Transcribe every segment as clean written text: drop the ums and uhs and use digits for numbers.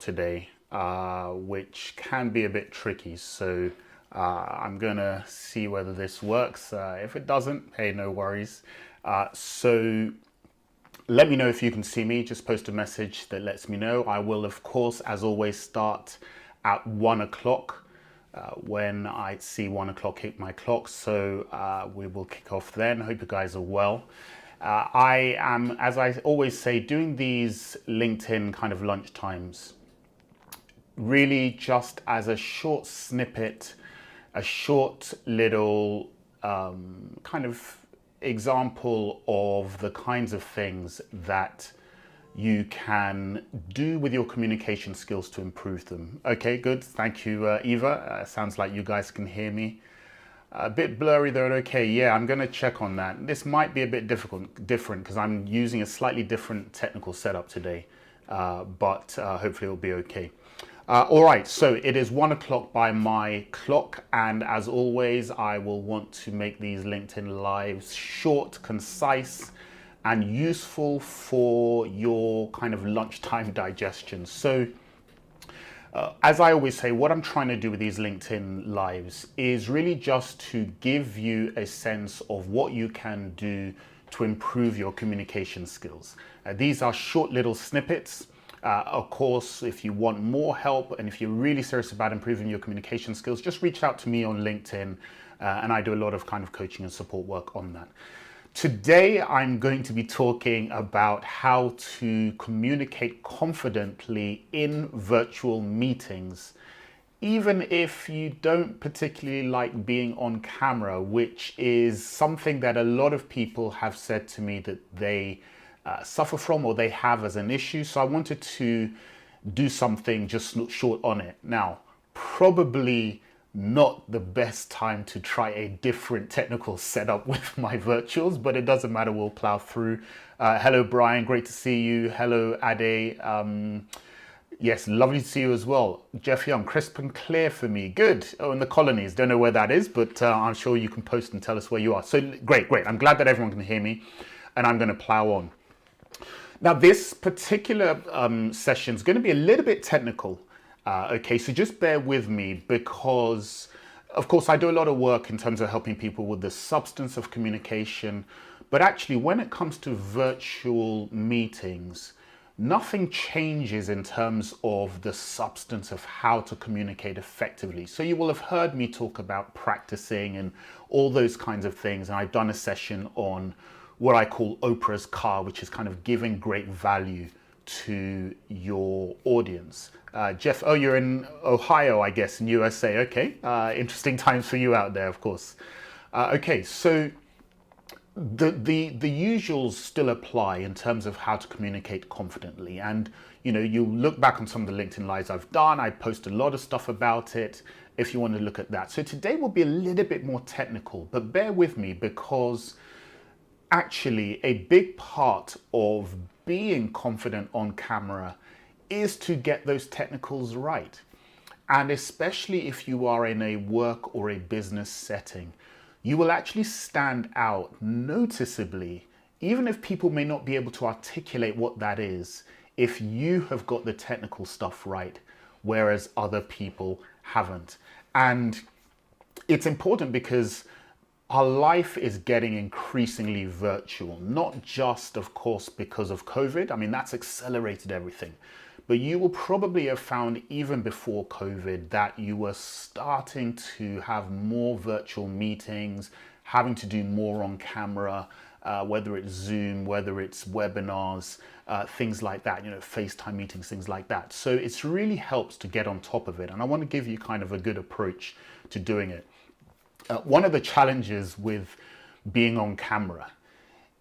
today, which can be a bit tricky. So I'm gonna see whether this works. If it doesn't, hey, no worries. So let me know if you can see me. Just post a message that lets me know. I will, of course, as always, start at 1 o'clock. When I see 1 o'clock hit my clock. So we will kick off then. Hope you guys are well. I am, as I always say, doing these LinkedIn kind of lunch times really just as a short snippet, a short little kind of example of the kinds of things that you can do with your communication skills to improve them. Okay, good. Thank you, Eva. Sounds like you guys can hear me. A bit blurry though. Okay, yeah, I'm going to check on that. This might be a bit different because I'm using a slightly different technical setup today, but hopefully it'll be okay. All right, so it is 1 o'clock by my clock, and as always, I will want to make these LinkedIn Lives short, concise, and useful for your kind of lunchtime digestion. So as I always say, what I'm trying to do with these LinkedIn Lives is really just to give you a sense of what you can do to improve your communication skills. These are short little snippets. Of course, if you want more help and if you're really serious about improving your communication skills, just reach out to me on LinkedIn, and I do a lot of kind of coaching and support work on that. Today, I'm going to be talking about how to communicate confidently in virtual meetings, even if you don't particularly like being on camera, which is something that a lot of people have said to me that they suffer from or they have as an issue. So I wanted to do something just short on it. Now, probably not the best time to try a different technical setup with my virtuals, but it doesn't matter, we'll plow through. Hello, Brian, great to see you. Hello, Ade. Yes, lovely to see you as well. Jeff Young, crisp and clear for me. Good. Oh, in the colonies, don't know where that is, but I'm sure you can post and tell us where you are. So great. I'm glad that everyone can hear me, and I'm going to plow on. Now, this particular session is going to be a little bit technical. Okay, so just bear with me because, of course, I do a lot of work in terms of helping people with the substance of communication. But actually, when it comes to virtual meetings, nothing changes in terms of the substance of how to communicate effectively. So you will have heard me talk about practicing and all those kinds of things. And I've done a session on what I call Oprah's car, which is kind of giving great value to your audience. Jeff, oh, you're in Ohio, I guess, in USA. Okay, interesting times for you out there, of course. Okay, so the usuals still apply in terms of how to communicate confidently. And you look back on some of the LinkedIn Lives I've done. I post a lot of stuff about it if you want to look at that. So today will be a little bit more technical, but bear with me because actually a big part of being confident on camera is to get those technicals right. And especially if you are in a work or a business setting, you will actually stand out noticeably, even if people may not be able to articulate what that is, if you have got the technical stuff right, whereas other people haven't. And it's important because our life is getting increasingly virtual, not just, of course, because of COVID. I mean, that's accelerated everything. But you will probably have found even before COVID that you were starting to have more virtual meetings, having to do more on camera, whether it's Zoom, whether it's webinars, things like that, FaceTime meetings, things like that. So it really helps to get on top of it. And I want to give you kind of a good approach to doing it. One of the challenges with being on camera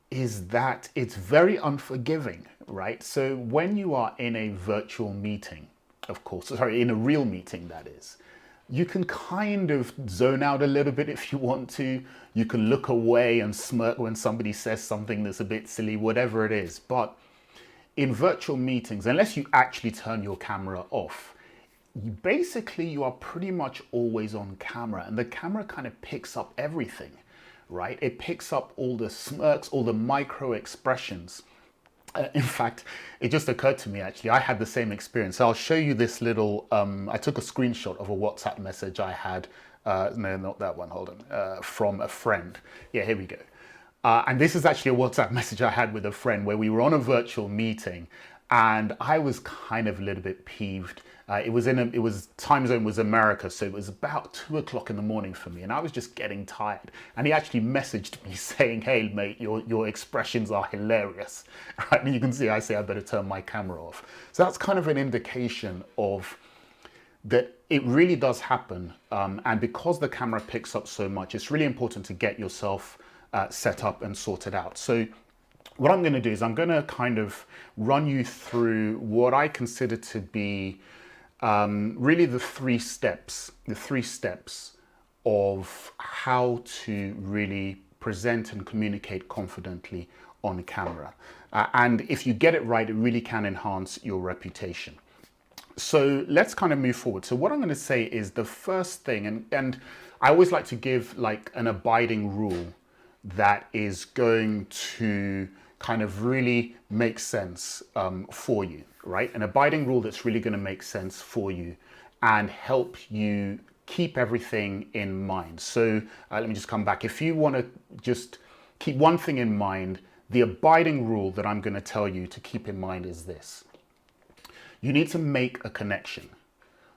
is that it's very unforgiving, right? So when you are in a virtual meeting, of course, sorry, in a real meeting, that is, you can kind of zone out a little bit if you want to. You can look away and smirk when somebody says something that's a bit silly, whatever it is. But in virtual meetings, unless you actually turn your camera off, you are pretty much always on camera, and the camera kind of picks up everything, right? It picks up all the smirks, all the micro expressions. In fact, it just occurred to me actually, I had the same experience. So I'll show you this little, I took a screenshot of a WhatsApp message I had, no, not that one, hold on, from a friend. Yeah, here we go. And this is actually a WhatsApp message I had with a friend where we were on a virtual meeting and I was kind of a little bit peeved. It was time zone was America, so it was about 2 o'clock in the morning for me, and I was just getting tired. And he actually messaged me saying, "Hey, mate, your expressions are hilarious." Right? And you can see I say I better turn my camera off. So that's kind of an indication of that it really does happen. And because the camera picks up so much, it's really important to get yourself set up and sorted out. So what I'm going to do is I'm going to kind of run you through what I consider to be really the three steps of how to really present and communicate confidently on camera. And if you get it right, it really can enhance your reputation. So let's kind of move forward. So what I'm going to say is the first thing, and I always like to give like an abiding rule that is going to kind of really make sense for you, right? An abiding rule that's really going to make sense for you and help you keep everything in mind. So let me just come back. If you want to just keep one thing in mind, the abiding rule that I'm going to tell you to keep in mind is this. You need to make a connection.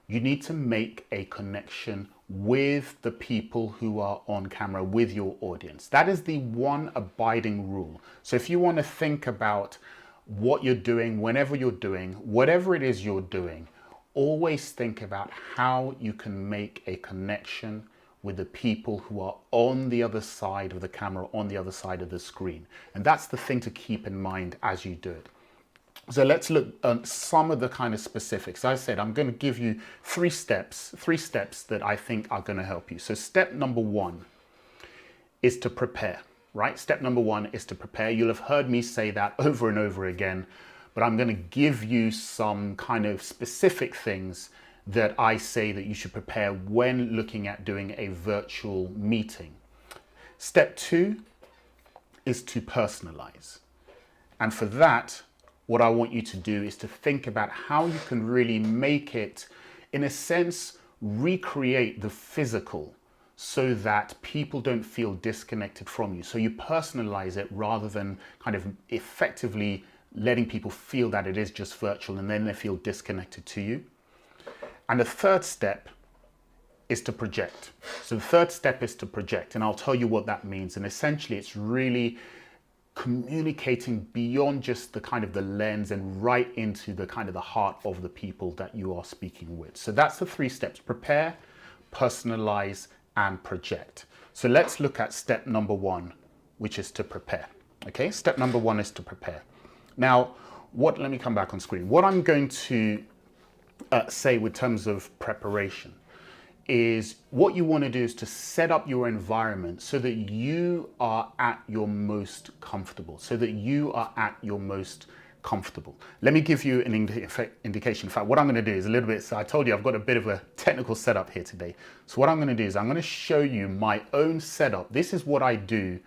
You need to make a connection with the people who are on camera, with your audience. That is the one abiding rule. So if you want to think about what you're doing, whenever you're doing, whatever it is you're doing, always think about how you can make a connection with the people who are on the other side of the camera, on the other side of the screen. And that's the thing to keep in mind as you do it. So let's look at some of the kind of specifics. As I said, I'm going to give you three steps that I think are going to help you. So step number one is to prepare, right? Step number one is to prepare. You'll have heard me say that over and over again, but I'm going to give you some kind of specific things that I say that you should prepare when looking at doing a virtual meeting. Step two is to personalize. And for that, what I want you to do is to think about how you can really make it, in a sense, recreate the physical so that people don't feel disconnected from you. So you personalize it rather than kind of effectively letting people feel that it is just virtual and then they feel disconnected to you. And the third step is to project. So the third step is to project, and I'll tell you what that means. And essentially it's really communicating beyond just the kind of the lens and right into the kind of the heart of the people that you are speaking with. So that's the three steps: prepare, personalize, and project. So let's look at step number one, which is to prepare. Okay, step number one is to prepare. Now, let me come back on screen. What I'm going to say with terms of preparation is what you want to do is to set up your environment so that you are at your most comfortable, Let me give you an indication. In fact, what I'm going to do is a little bit, so I told you I've got a bit of a technical setup here today. So what I'm going to do is I'm going to show you my own setup. This is what I do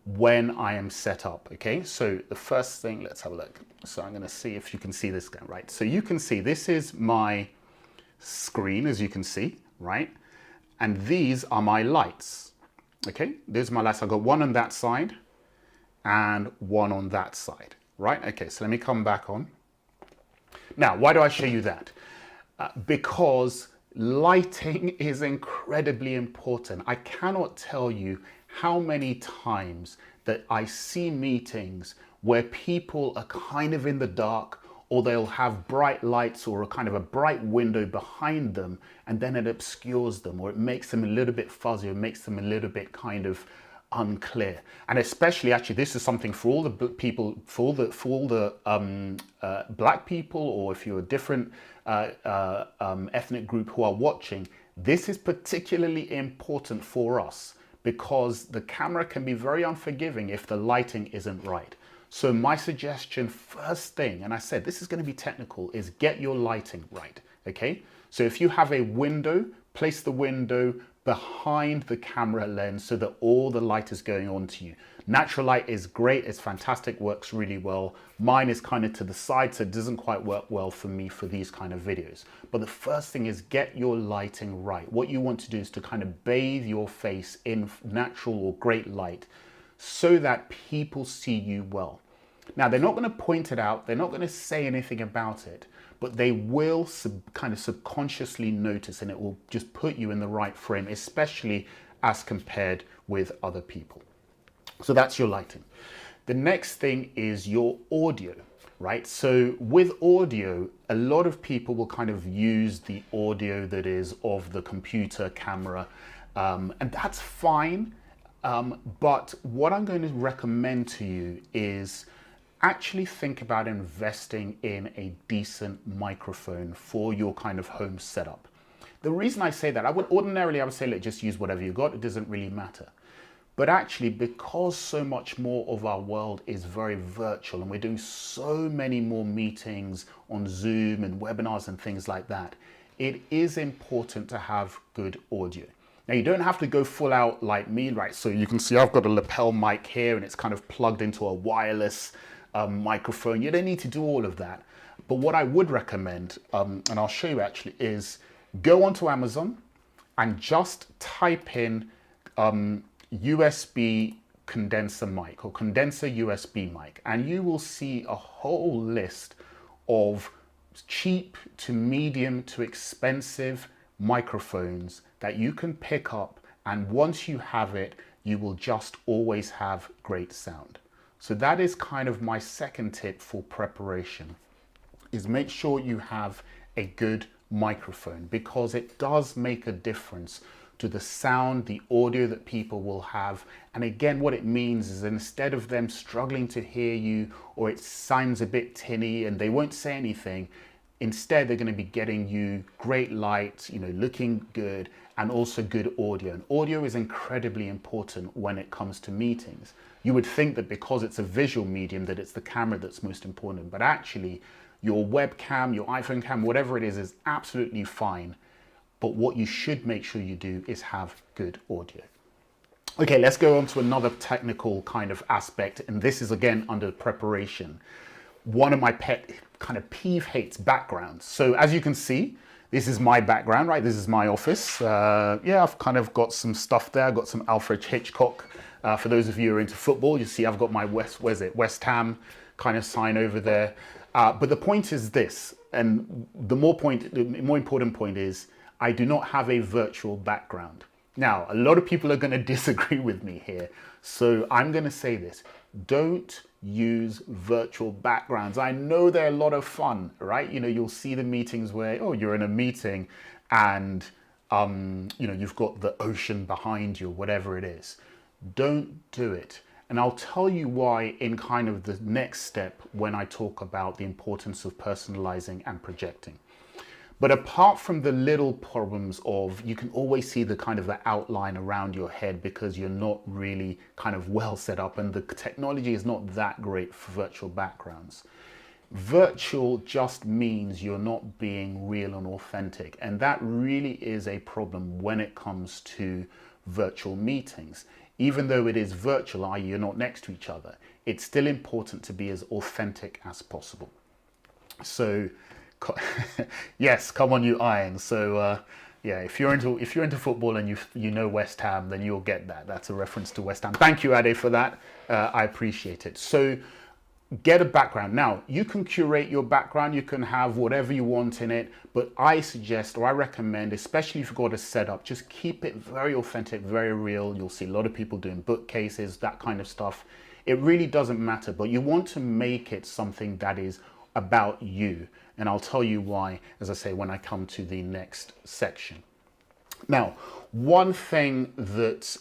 when I am set up, okay? So the first thing, let's have a look. So I'm going to see if you can see this guy, right? So you can see this is my screen, as you can see, right? And these are my lights, okay? These are my lights. I've got one on that side and one on that side, right? Okay, so let me come back on. Now, why do I show you that? Because lighting is incredibly important. I cannot tell you how many times that I see meetings where people are kind of in the dark, or they'll have bright lights or a kind of a bright window behind them, and then it obscures them, or it makes them a little bit fuzzy, or makes them a little bit kind of unclear. And especially, actually, this is something for all the people, for all the black people, or if you're a different ethnic group who are watching, this is particularly important for us because the camera can be very unforgiving if the lighting isn't right. So my suggestion, first thing, and I said this is going to be technical, is get your lighting right, okay? So if you have a window, place the window behind the camera lens so that all the light is going onto you. Natural light is great, it's fantastic, works really well. Mine is kind of to the side, so it doesn't quite work well for me for these kind of videos. But the first thing is get your lighting right. What you want to do is to kind of bathe your face in natural or great light so that people see you well. Now, they're not going to point it out, they're not going to say anything about it, but they will kind of subconsciously notice, and it will just put you in the right frame, especially as compared with other people. So that's your lighting. The next thing is your audio, right? So with audio, a lot of people will kind of use the audio that is of the computer camera, and that's fine. But what I'm going to recommend to you is actually think about investing in a decent microphone for your kind of home setup. The reason I say that, I would say, look, just use whatever you got. It doesn't really matter. But actually, because so much more of our world is very virtual and we're doing so many more meetings on Zoom and webinars and things like that, it is important to have good audio. Now, you don't have to go full out like me, right? So you can see I've got a lapel mic here and it's kind of plugged into a wireless microphone. You don't need to do all of that. But what I would recommend, and I'll show you actually, is go onto Amazon and just type in USB condenser mic or condenser USB mic, and you will see a whole list of cheap to medium to expensive microphones that you can pick up, and once you have it, you will just always have great sound. So that is kind of my second tip for preparation, is make sure you have a good microphone, because it does make a difference to the sound, the audio that people will have. And again, what it means is instead of them struggling to hear you, or it sounds a bit tinny and they won't say anything, instead they're going to be getting you great light, you know, looking good, and also good audio. And audio is incredibly important when it comes to meetings. You would think that because it's a visual medium that it's the camera that's most important, but actually your webcam, your iPhone cam, whatever it is absolutely fine. But what you should make sure you do is have good audio. Okay, let's go on to another technical kind of aspect, and this is again under preparation. One of my pet kind of peeve hates backgrounds. So as you can see, this is my background, right? This is my office. Yeah, I've kind of got some stuff there. I've got some Alfred Hitchcock. For those of you who are into football, you see I've got my West Ham kind of sign over there. But the point is this, and the more important point is, I do not have a virtual background. Now, a lot of people are going to disagree with me here, so I'm going to say this. Don't use virtual backgrounds. I know they're a lot of fun, right? You know, you'll see the meetings where, oh, you're in a meeting and, you know, you've got the ocean behind you, whatever it is. Don't do it. And I'll tell you why in kind of the next step when I talk about the importance of personalizing and projecting. But apart from the little problems of, you can always see the kind of the outline around your head because you're not really kind of well set up and the technology is not that great for virtual backgrounds. Virtual just means you're not being real and authentic. And that really is a problem when it comes to virtual meetings. Even though it is virtual, i.e. you're not next to each other, it's still important to be as authentic as possible. So yes, come on you Irons. So yeah, if you're into football and you know West Ham, then you'll get that. That's a reference to West Ham. Thank you, Ade, for that. I appreciate it. So get a background. Now, you can curate your background. You can have whatever you want in it, but I suggest, or I recommend, especially if you've got a setup, just keep it very authentic, very real. You'll see a lot of people doing bookcases, that kind of stuff. It really doesn't matter, but you want to make it something that is about you. And I'll tell you why, as I say, when I come to the next section. Now, one thing that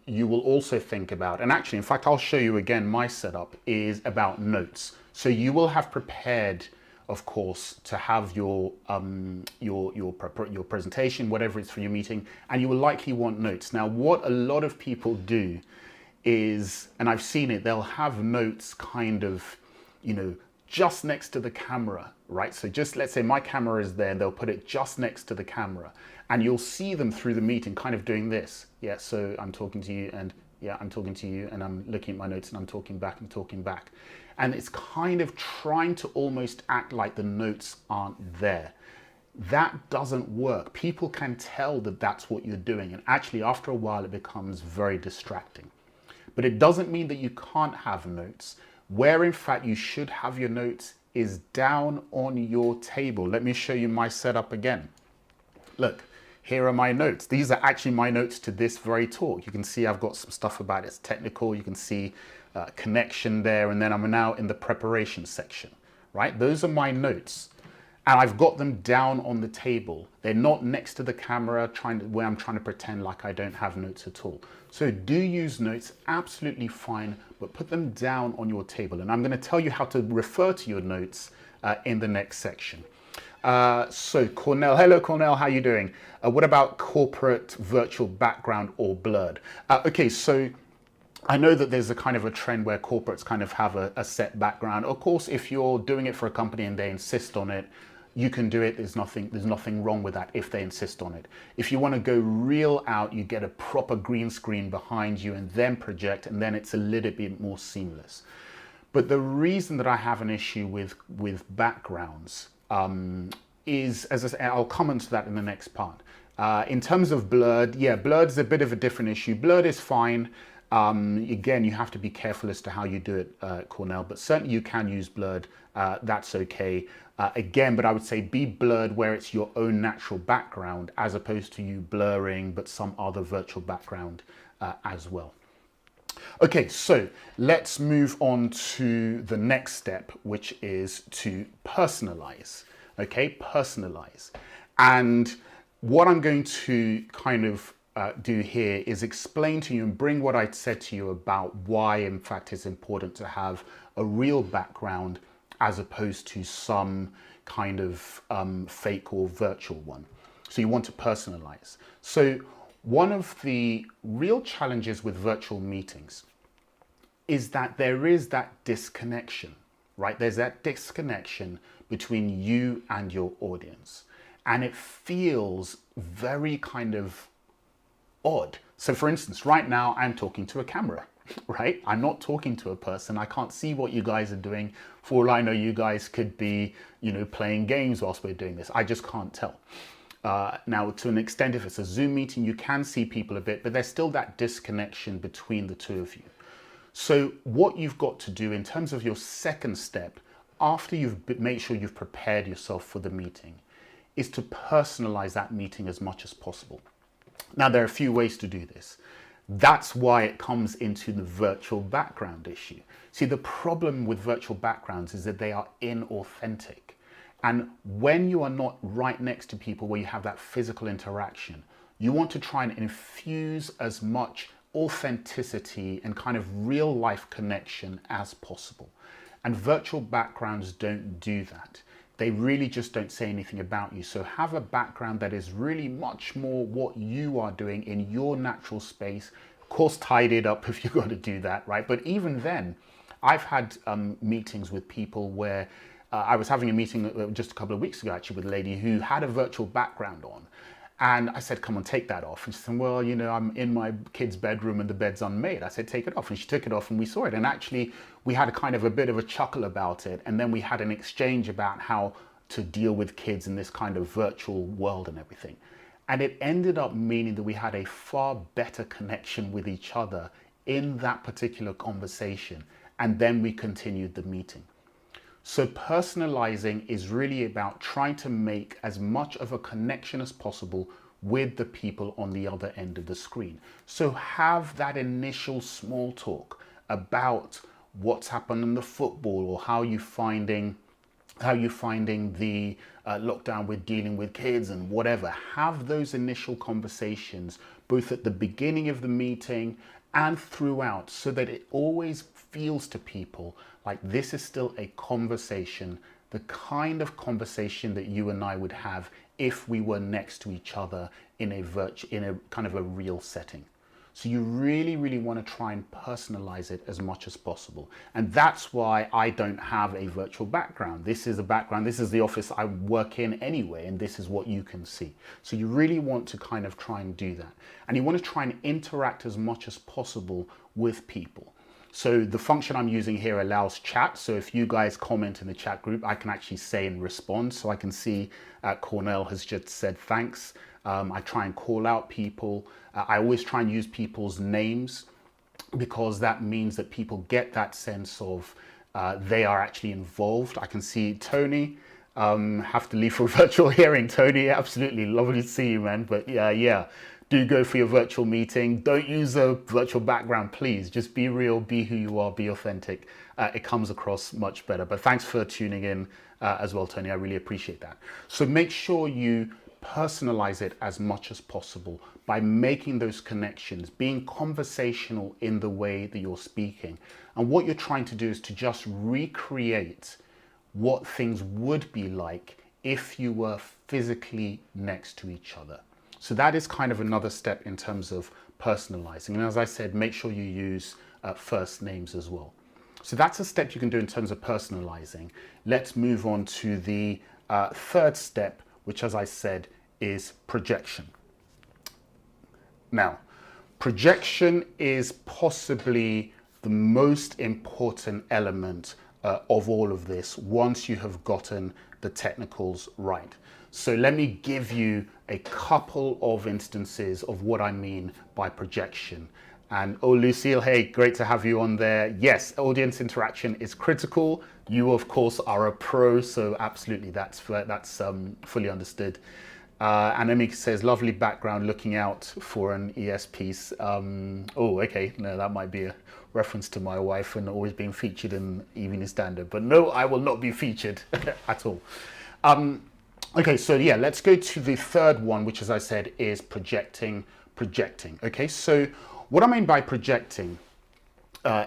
you will also think about, and actually, in fact, I'll show you again my setup, is about notes. So you will have prepared, of course, to have your presentation, whatever it's for your meeting, and you will likely want notes. Now, what a lot of people do is, and I've seen it, they'll have notes kind of, you know, just next to the camera, right? So just let's say my camera is there and they'll put it just next to the camera and you'll see them through the meeting kind of doing this. Yeah, so I'm talking to you and yeah, I'm talking to you and I'm looking at my notes and I'm talking back and talking back. And it's kind of trying to almost act like the notes aren't there. That doesn't work. People can tell that that's what you're doing. And actually, after a while, it becomes very distracting. But it doesn't mean that you can't have notes. Where in fact you should have your notes is down on your table. Let me show you my setup again. Look, here are my notes. These are actually my notes to this very talk. You can see I've got some stuff about it's technical. You can see connection there. And then I'm now in the preparation section, right? Those are my notes. And I've got them down on the table. They're not next to the camera where I'm trying to pretend like I don't have notes at all. So do use notes, absolutely fine, but put them down on your table. And I'm going to tell you how to refer to your notes in the next section. So Cornell, hello Cornell, how are you doing? What about corporate virtual background or blurred? Okay, so I know that there's a kind of a trend where corporates kind of have a set background. Of course, if you're doing it for a company and they insist on it, you can do it. There's nothing wrong with that if they insist on it. If you want to go real out, you get a proper green screen behind you and then project, and then it's a little bit more seamless. But the reason that I have an issue with backgrounds is, as I say, I'll comment to that in the next part. In terms of blurred, yeah, blurred is a bit of a different issue. Blurred is fine. Again, you have to be careful as to how you do it, Cornell, but certainly you can use blurred. That's okay. Again, but I would say be blurred where it's your own natural background as opposed to you blurring, but some other virtual background as well. Okay, so let's move on to the next step, which is to personalize. Okay, personalize. And what I'm going to kind of do here is explain to you and bring what I said to you about why, in fact, it's important to have a real background as opposed to some kind of fake or virtual one. So you want to personalize. So one of the real challenges with virtual meetings is that there is that disconnection, right? There's that disconnection between you and your audience. And it feels very kind of odd. So for instance, right now I'm talking to a camera, right? I'm not talking to a person. I can't see what you guys are doing. For all I know, you guys could be, playing games whilst we're doing this. I just can't tell. Now, to an extent, if it's a Zoom meeting, you can see people a bit, but there's still that disconnection between the two of you. So what you've got to do in terms of your second step, after you've made sure you've prepared yourself for the meeting, is to personalize that meeting as much as possible. Now, there are a few ways to do this. That's why it comes into the virtual background issue. See, the problem with virtual backgrounds is that they are inauthentic. And when you are not right next to people where you have that physical interaction, you want to try and infuse as much authenticity and kind of real life connection as possible. And virtual backgrounds don't do that. They really just don't say anything about you. So have a background that is really much more what you are doing in your natural space. Of course, tidy it up if you've got to do that, right? But even then, I've had meetings with people where I was having a meeting just a couple of weeks ago, actually, with a lady who had a virtual background on. And I said, come on, take that off. And she said, well, I'm in my kid's bedroom and the bed's unmade. I said, take it off. And she took it off and we saw it. And actually, we had a kind of a bit of a chuckle about it. And then we had an exchange about how to deal with kids in this kind of virtual world and everything. And it ended up meaning that we had a far better connection with each other in that particular conversation. And then we continued the meeting. So personalizing is really about trying to make as much of a connection as possible with the people on the other end of the screen. So have that initial small talk about what's happened in the football or how you finding the lockdown with dealing with kids and whatever. Have those initial conversations both at the beginning of the meeting and throughout, so that it always feels to people like this is still a conversation, the kind of conversation that you and I would have if we were next to each other in a kind of a real setting. So you really, really want to try and personalize it as much as possible. And that's why I don't have a virtual background. This is a background, this is the office I work in anyway, and this is what you can see. So you really want to kind of try and do that. And you want to try and interact as much as possible with people. So the function I'm using here allows chat. So if you guys comment in the chat group, I can actually say and respond. So I can see Cornell has just said thanks. I try and call out people. I always try and use people's names because that means that people get that sense of they are actually involved. I can see Tony, have to leave for virtual hearing. Tony, absolutely lovely to see you, man. But yeah, do go for your virtual meeting. Don't use a virtual background, please. Just be real, be who you are, be authentic. It comes across much better. But thanks for tuning in as well, Tony. I really appreciate that. So make sure you personalize it as much as possible by making those connections, being conversational in the way that you're speaking. And what you're trying to do is to just recreate what things would be like if you were physically next to each other. So that is kind of another step in terms of personalizing. And as I said, make sure you use first names as well. So that's a step you can do in terms of personalizing. Let's move on to the third step, which, as I said, is projection. Now, projection is possibly the most important element of all of this once you have gotten the technicals right. So let me give you a couple of instances of what I mean by projection. And oh, Lucille, hey, great to have you on there. Yes, audience interaction is critical. You, of course, are a pro, so absolutely, that's fully understood. Anemic says, lovely background, looking out for an ES piece. Oh, okay, no, that might be a reference to my wife and always being featured in Evening Standard. But no, I will not be featured at all. Okay, so yeah, let's go to the third one, which, as I said, is projecting. Okay, so what I mean by projecting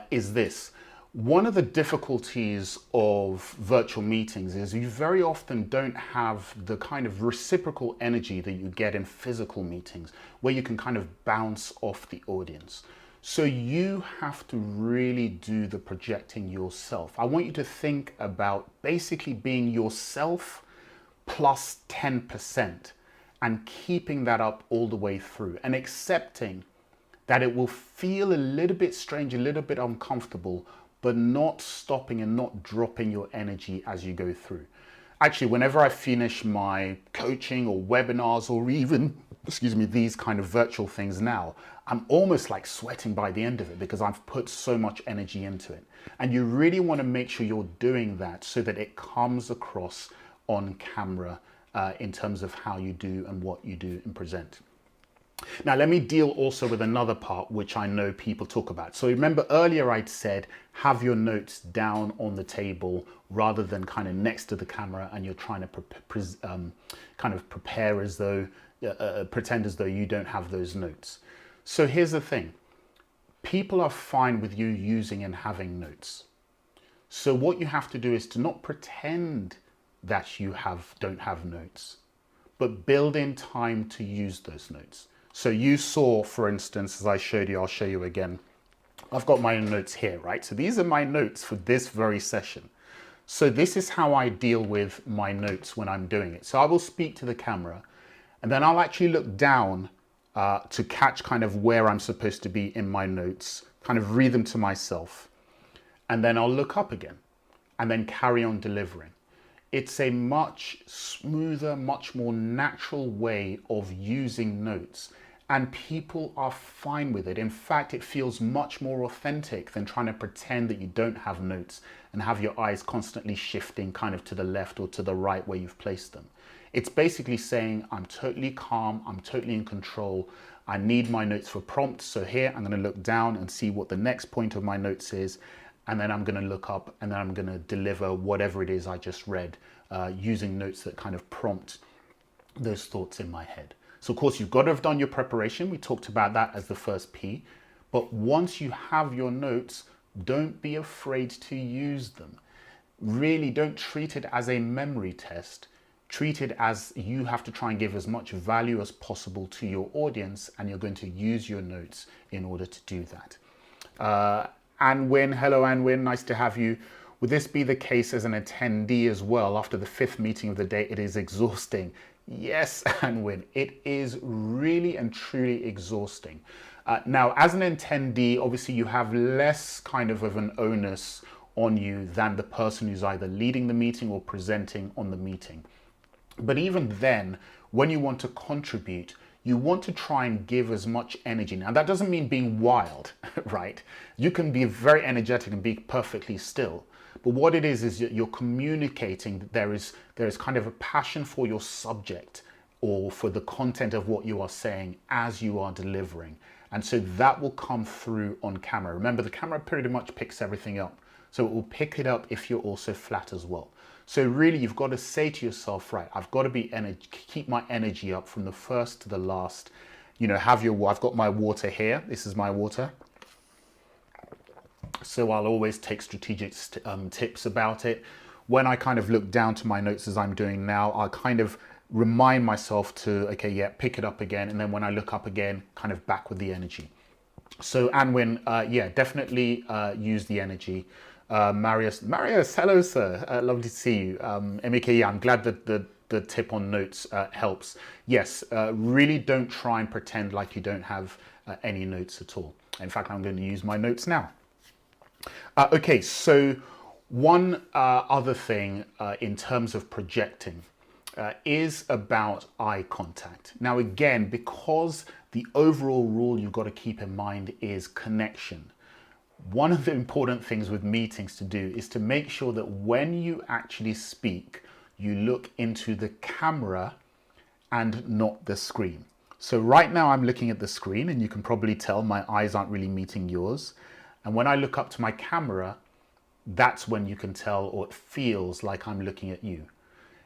is this. One of the difficulties of virtual meetings is you very often don't have the kind of reciprocal energy that you get in physical meetings where you can kind of bounce off the audience. So you have to really do the projecting yourself. I want you to think about basically being yourself plus 10% and keeping that up all the way through and accepting that it will feel a little bit strange, a little bit uncomfortable, but not stopping and not dropping your energy as you go through. Actually, whenever I finish my coaching or webinars or even, these kind of virtual things now, I'm almost like sweating by the end of it because I've put so much energy into it. And you really want to make sure you're doing that so that it comes across on camera in terms of how you do and what you do and present. Now, let me deal also with another part which I know people talk about. So remember earlier I'd said have your notes down on the table rather than kind of next to the camera and you're trying to kind of prepare as though, pretend as though you don't have those notes. So here's the thing. People are fine with you using and having notes. So what you have to do is to not pretend that you don't have notes, but build in time to use those notes. So you saw, for instance, as I showed you, I'll show you again. I've got my notes here, right? So these are my notes for this very session. So this is how I deal with my notes when I'm doing it. So I will speak to the camera and then I'll actually look down to catch kind of where I'm supposed to be in my notes, kind of read them to myself. And then I'll look up again and then carry on delivering. It's a much smoother, much more natural way of using notes. And people are fine with it. In fact, it feels much more authentic than trying to pretend that you don't have notes and have your eyes constantly shifting kind of to the left or to the right where you've placed them. It's basically saying, I'm totally calm, I'm totally in control. I need my notes for prompts. So here I'm going to look down and see what the next point of my notes is. And then I'm going to look up and then I'm going to deliver whatever it is I just read using notes that kind of prompt those thoughts in my head. So of course, you've got to have done your preparation. We talked about that as the first P. But once you have your notes, don't be afraid to use them. Really don't treat it as a memory test. treat it as you have to try and give as much value as possible to your audience, and you're going to use your notes in order to do that. Anwin, hello Anwin, nice to have you. Would this be the case as an attendee as well? After the 5th meeting of the day, it is exhausting. Yes, Anwin, it is really and truly exhausting. Now, as an attendee, obviously you have less kind of an onus on you than the person who's either leading the meeting or presenting on the meeting. But even then, when you want to contribute, you want to try and give as much energy. Now, that doesn't mean being wild, right? You can be very energetic and be perfectly still. But what it is you're communicating that there is kind of a passion for your subject or for the content of what you are saying as you are delivering. And so that will come through on camera. Remember, the camera pretty much picks everything up. So it will pick it up if you're also flat as well. So really, you've got to say to yourself, right, I've got to keep my energy up from the first to the last. You know, I've got my water here. This is my water. So I'll always take strategic tips about it. When I kind of look down to my notes as I'm doing now, I'll kind of remind myself to, okay, yeah, pick it up again. And then when I look up again, kind of back with the energy. So Anwin, yeah, definitely use the energy. Marius, hello, sir. Lovely to see you. Emike, yeah, I'm glad that the tip on notes helps. Yes, really don't try and pretend like you don't have any notes at all. In fact, I'm going to use my notes now. Okay, so one other thing in terms of projecting is about eye contact. Now, again, because the overall rule you've got to keep in mind is connection. One of the important things with meetings to do is to make sure that when you actually speak, you look into the camera and not the screen. So right now I'm looking at the screen, and you can probably tell my eyes aren't really meeting yours. And when I look up to my camera, that's when you can tell, or it feels like I'm looking at you.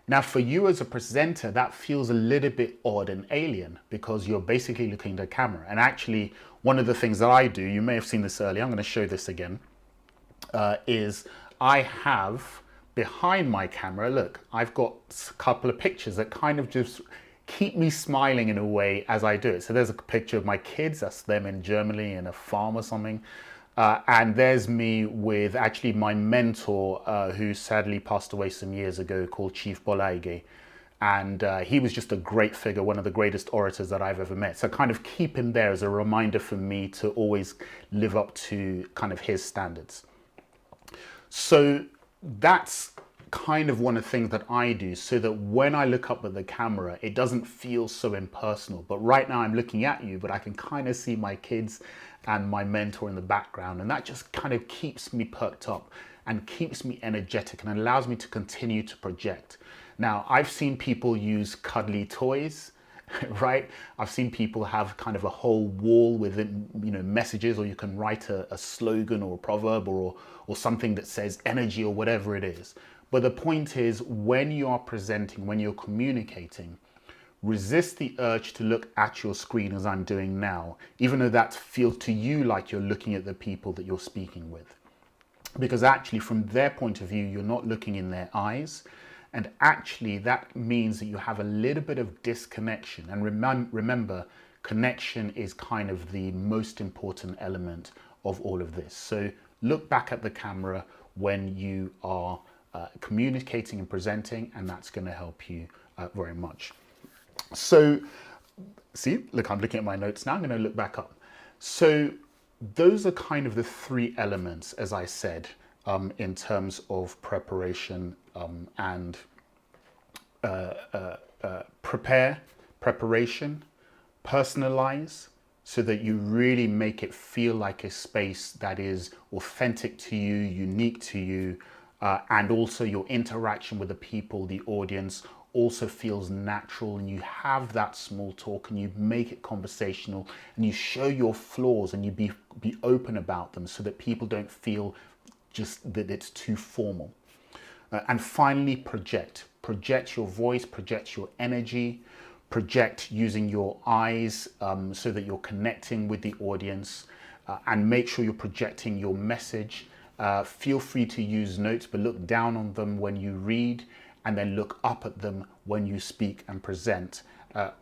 Now, for you as a presenter, that feels a little bit odd and alien because you're basically looking at the camera. And actually, one of the things that I do, you may have seen this earlier, I'm going to show this again, is I have behind my camera, look, I've got a couple of pictures that kind of just keep me smiling in a way as I do it. So there's a picture of my kids, that's them in Germany in a farm or something. And there's me with actually my mentor, who sadly passed away some years ago, called Chief Bolaige. And he was just a great figure, one of the greatest orators that I've ever met. So kind of keep him there as a reminder for me to always live up to kind of his standards. So that's kind of one of the things that I do so that when I look up at the camera, it doesn't feel so impersonal. But right now I'm looking at you, but I can kind of see my kids and my mentor in the background. And that just kind of keeps me perked up and keeps me energetic and allows me to continue to project. Now, I've seen people use cuddly toys, right? I've seen people have kind of a whole wall with, you know, messages, or you can write a slogan or a proverb or something that says energy or whatever it is. But the point is, when you are presenting, when you're communicating, resist the urge to look at your screen as I'm doing now, even though that feels to you like you're looking at the people that you're speaking with. Because actually, from their point of view, you're not looking in their eyes. And actually, that means that you have a little bit of disconnection. And remember, connection is kind of the most important element of all of this. So look back at the camera when you are communicating and presenting, and that's going to help you very much. So, see, look, I'm looking at my notes now. I'm going to look back up. So those are kind of the three elements, as I said, in terms of preparation and preparation, personalize, so that you really make it feel like a space that is authentic to you, unique to you, and also your interaction with the people, the audience, also feels natural, and you have that small talk and you make it conversational and you show your flaws and you be open about them so that people don't feel just that it's too formal. And finally, project your voice, project your energy, project using your eyes so that you're connecting with the audience, and make sure you're projecting your message. Feel free to use notes, but look down on them when you read, and then look up at them when you speak and present,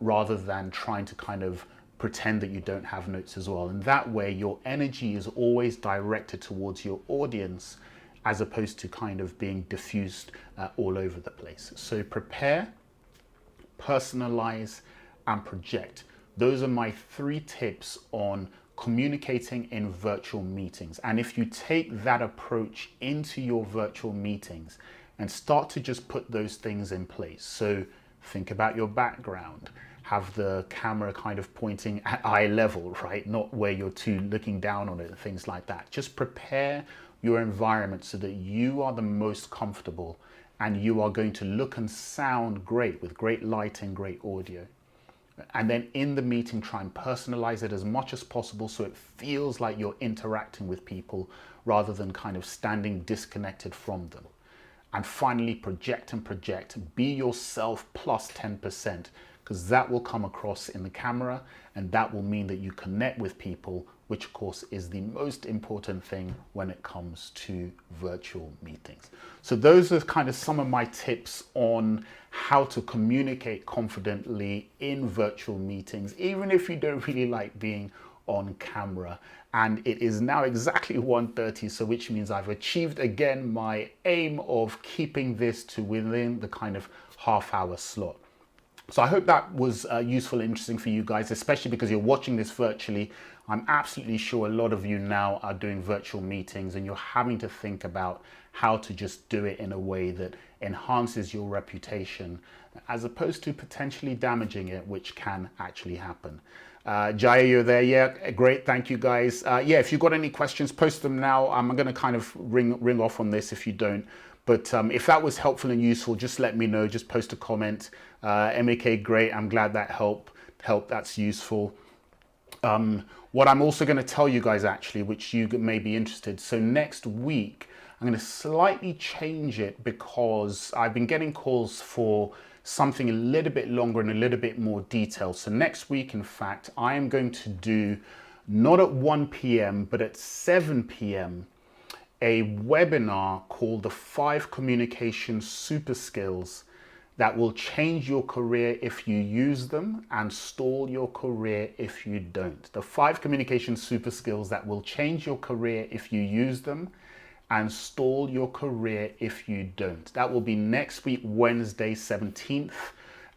rather than trying to kind of pretend that you don't have notes as well. And that way your energy is always directed towards your audience, as opposed to kind of being diffused all over the place. So prepare, personalize, and project. Those are my 3 tips on communicating in virtual meetings. And if you take that approach into your virtual meetings and start to just put those things in place. So think about your background, have the camera kind of pointing at eye level, right? Not where you're too looking down on it and things like that. Just prepare your environment so that you are the most comfortable and you are going to look and sound great with great lighting, great audio. And then in the meeting, try and personalize it as much as possible so it feels like you're interacting with people rather than kind of standing disconnected from them. And finally, project and project. Be yourself plus 10%, because that will come across in the camera and that will mean that you connect with people, which of course is the most important thing when it comes to virtual meetings. So those are kind of some of my tips on how to communicate confidently in virtual meetings, even if you don't really like being on camera. And it is now exactly 1:30, so which means I've achieved again my aim of keeping this to within the kind of half-hour slot. So I hope that was useful and interesting for you guys, especially because you're watching this virtually. I'm absolutely sure a lot of you now are doing virtual meetings and you're having to think about how to just do it in a way that enhances your reputation, as opposed to potentially damaging it, which can actually happen. Jaya, you're there? Yeah, great. Thank you, guys. Yeah, if you've got any questions, post them now. I'm going to kind of ring off on this if you don't. But if that was helpful and useful, just let me know. Just post a comment. MAK, great. I'm glad that helped. That's useful. What I'm also going to tell you guys, actually, which you may be interested. So next week, I'm going to slightly change it because I've been getting calls for something a little bit longer and a little bit more detailed. So next week, in fact, I am going to do, not at 1 p.m., but at 7 p.m., a webinar called the 5 Communication Super Skills that will change your career if you use them and stall your career if you don't. The 5 Communication Super Skills that will change your career if you use them and stall your career if you don't. That will be next week, Wednesday, 17th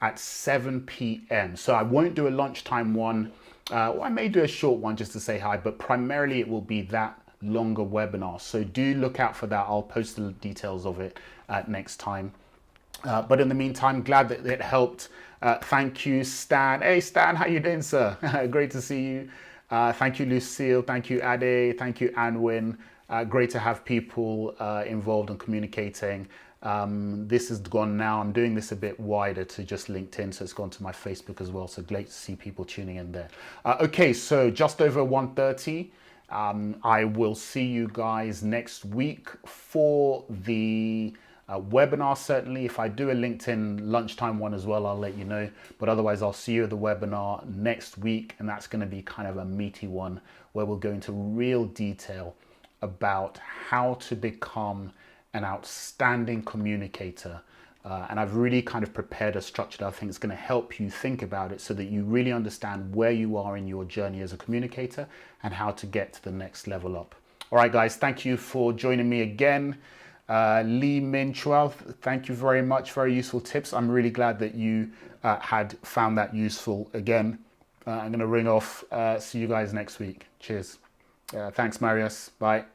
at 7 p.m. So I won't do a lunchtime one. Well, I may do a short one just to say hi, but primarily it will be that longer webinar. So do look out for that. I'll post the details of it next time. But in the meantime, glad that it helped. Thank you, Stan. Hey, Stan, how you doing, sir? Great to see you. Thank you, Lucille. Thank you, Ade. Thank you, Anwin. Great to have people involved in communicating. This has gone now. I'm doing this a bit wider to just LinkedIn, so it's gone to my Facebook as well. So great to see people tuning in there. Okay, so just over 1:30. I will see you guys next week for the webinar. Certainly, if I do a LinkedIn lunchtime one as well, I'll let you know. But otherwise, I'll see you at the webinar next week. And that's going to be kind of a meaty one where we'll go into real detail about how to become an outstanding communicator. And I've really kind of prepared a structure that I think is going to help you think about it so that you really understand where you are in your journey as a communicator and how to get to the next level up. All right, guys, thank you for joining me again. Lee Min Chua, thank you very much. Very useful tips. I'm really glad that you had found that useful again. I'm going to ring off. See you guys next week. Cheers. Thanks, Marius. Bye.